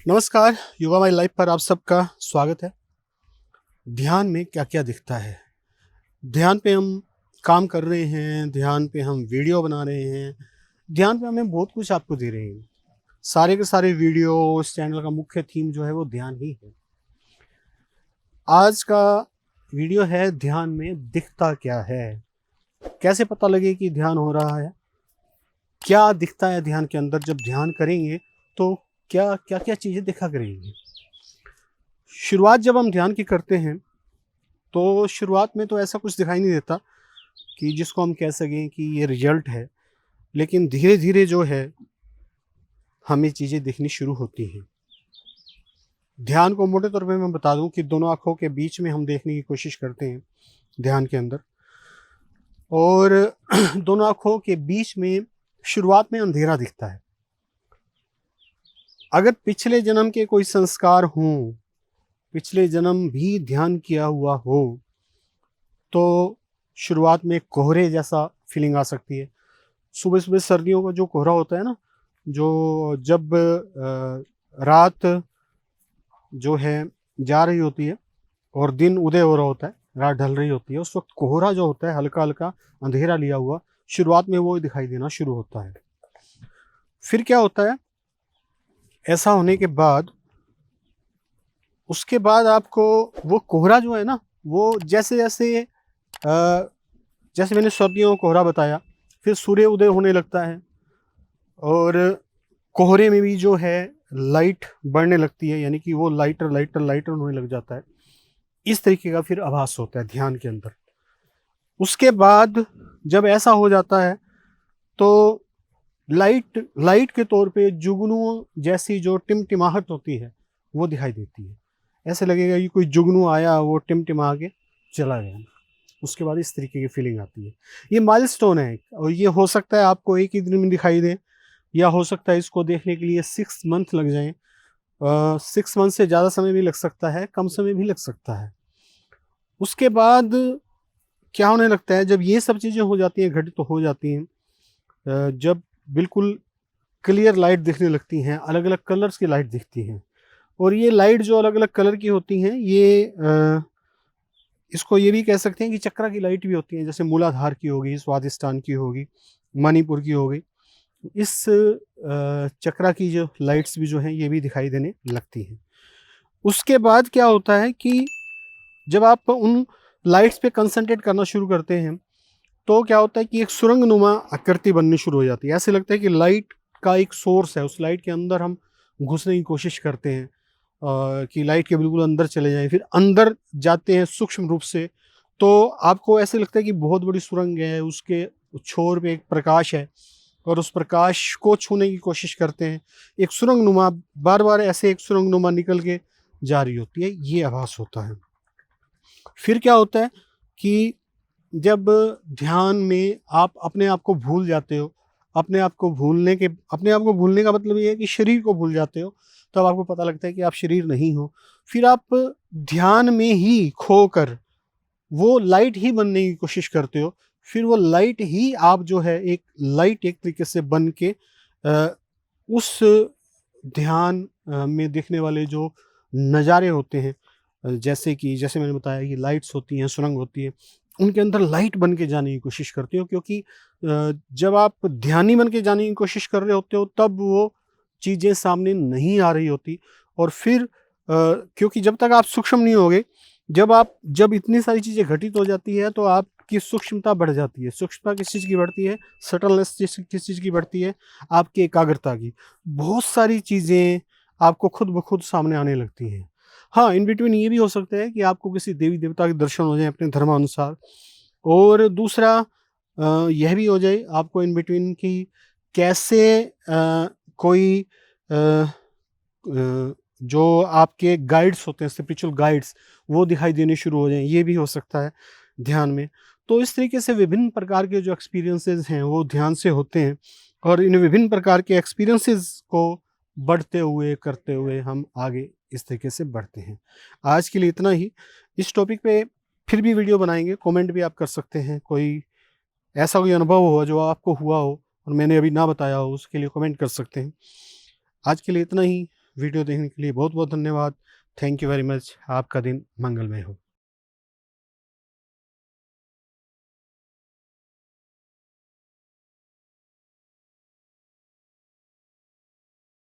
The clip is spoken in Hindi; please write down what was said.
नमस्कार, योगा माई लाइफ पर आप सबका स्वागत है। ध्यान में क्या क्या दिखता है? ध्यान पे हम काम कर रहे हैं, ध्यान पे हम वीडियो बना रहे हैं, ध्यान पे हमें बहुत कुछ आपको दे रहे हैं। सारे के सारे वीडियो इस चैनल का मुख्य थीम जो है वो ध्यान ही है। आज का वीडियो है ध्यान में दिखता क्या है। कैसे पता लगे कि ध्यान हो रहा है, क्या दिखता है ध्यान के अंदर। जब ध्यान करेंगे तो क्या क्या क्या चीज़ें दिखा करेंगी। शुरुआत जब हम ध्यान की करते हैं तो शुरुआत में तो ऐसा कुछ दिखाई नहीं देता कि जिसको हम कह सकें कि ये रिजल्ट है, लेकिन धीरे धीरे जो है हमें चीज़ें दिखनी शुरू होती हैं। ध्यान को मोटे तौर पे मैं बता दूं कि दोनों आँखों के बीच में हम देखने की कोशिश करते हैं ध्यान के अंदर, और दोनों आँखों के बीच में शुरुआत में अंधेरा दिखता है। अगर पिछले जन्म के कोई संस्कार हों, पिछले जन्म भी ध्यान किया हुआ हो, तो शुरुआत में कोहरे जैसा फीलिंग आ सकती है। सुबह सुबह सर्दियों का जो कोहरा होता है ना, जो जब रात जो है जा रही होती है और दिन उदय हो रहा होता है, रात ढल रही होती है, उस वक्त कोहरा जो होता है हल्का हल्का अंधेरा लिया हुआ, शुरुआत में वो दिखाई देना शुरू होता है। फिर क्या होता है, ऐसा होने के बाद उसके बाद आपको वो कोहरा जो है ना, वो जैसे जैसे जैसे मैंने सर्दियों का कोहरा बताया, फिर सूर्य उदय होने लगता है और कोहरे में भी जो है लाइट बढ़ने लगती है, यानी कि वो लाइटर लाइटर लाइटर होने लग जाता है। इस तरीके का फिर आभास होता है ध्यान के अंदर। उसके बाद जब ऐसा हो जाता है तो लाइट लाइट के तौर पे जुगनुओं जैसी जो टिमटिमाहट होती है वो दिखाई देती है। ऐसे लगेगा कि कोई जुगनू आया, वो टिमटिमा के चला गया। उसके बाद इस तरीके की फीलिंग आती है। ये माइलस्टोन है और ये हो सकता है आपको एक ही दिन में दिखाई दे, या हो सकता है इसको देखने के लिए 6 मंथ लग जाएं। 6 मंथ से ज़्यादा समय भी लग सकता है, कम समय भी लग सकता है। उसके बाद क्या होने लगता है, जब ये सब चीज़ें हो जाती हैं, घटित तो हो जाती हैं, जब बिल्कुल क्लियर लाइट दिखने लगती हैं, अलग अलग कलर्स की लाइट दिखती हैं, और ये लाइट जो अलग अलग कलर की होती हैं, ये इसको ये भी कह सकते हैं कि चक्रा की लाइट भी होती है। जैसे मूलाधार की होगी, स्वादिष्टान की होगी, मणिपुर की होगी। इस चक्रा की जो लाइट्स भी जो हैं ये भी दिखाई देने लगती हैं। उसके बाद क्या होता है कि जब आप उन लाइट्स पे कंसंट्रेट करना शुरू करते हैं तो क्या होता है कि एक सुरंगनुमा आकृति बननी शुरू हो जाती है। ऐसे लगता है कि लाइट का एक सोर्स है, उस लाइट के अंदर हम घुसने की कोशिश करते हैं, कि लाइट के बिल्कुल अंदर चले जाएं। फिर अंदर जाते हैं सूक्ष्म रूप से, तो आपको ऐसे लगता है कि बहुत बड़ी सुरंग है, उसके छोर पे एक प्रकाश है और उस प्रकाश को छूने की कोशिश करते हैं। एक सुरंगनुमा बार बार ऐसे एक सुरंगनुमा निकल के जा रही होती है, ये आभास होता है। फिर क्या होता है कि जब ध्यान में आप अपने आप को भूल जाते हो, अपने आप को भूलने का मतलब ये है कि शरीर को भूल जाते हो, तब आपको पता लगता है कि आप शरीर नहीं हो। फिर आप ध्यान में ही खोकर वो लाइट ही बनने की कोशिश करते हो। फिर वो लाइट ही आप जो है एक लाइट एक तरीके से बन के उस ध्यान में दिखने वाले जो नज़ारे होते हैं, जैसे मैंने बताया कि लाइट्स होती हैं, सुरंग होती है, उनके अंदर लाइट बन के जाने की कोशिश करते हो। क्योंकि जब आप ध्यानी बन के जाने की कोशिश कर रहे होते हो तब वो चीज़ें सामने नहीं आ रही होती। और फिर क्योंकि जब तक आप सूक्ष्म नहीं होगे, जब इतनी सारी चीज़ें घटित हो जाती है तो आपकी सूक्ष्मता बढ़ जाती है। सूक्ष्मता किस चीज़ की बढ़ती है? सटलनेस किस चीज़ की बढ़ती है? आपकी एकाग्रता की। बहुत सारी चीज़ें आपको खुद ब खुद सामने आने लगती हैं। हाँ, इन बिटवीन ये भी हो सकता है कि आपको किसी देवी-देवता के दर्शन हो जाएँ अपने धर्मानुसार, और दूसरा यह भी हो जाए आपको इन बिटवीन कि कैसे कोई जो आपके गाइड्स होते हैं, स्पिरिचुअल गाइड्स, वो दिखाई देने शुरू हो जाएँ, ये भी हो सकता है ध्यान में। तो इस तरीके से विभिन्न प्रकार के जो एक्सपीरियंसेस हैं वो ध्यान से होते हैं, और इन विभिन्न प्रकार के एक्सपीरियंसेस को बढ़ते हुए, करते हुए हम आगे इस तरीके से बढ़ते हैं। आज के लिए इतना ही। इस टॉपिक पे फिर भी वीडियो बनाएँगे, कमेंट भी आप कर सकते हैं। कोई ऐसा कोई अनुभव हो जो आपको हुआ हो और मैंने अभी ना बताया हो, उसके लिए कमेंट कर सकते हैं। आज के लिए इतना ही। वीडियो देखने के लिए बहुत बहुत धन्यवाद। Thank you very much. आपका दिन मंगलमय हो।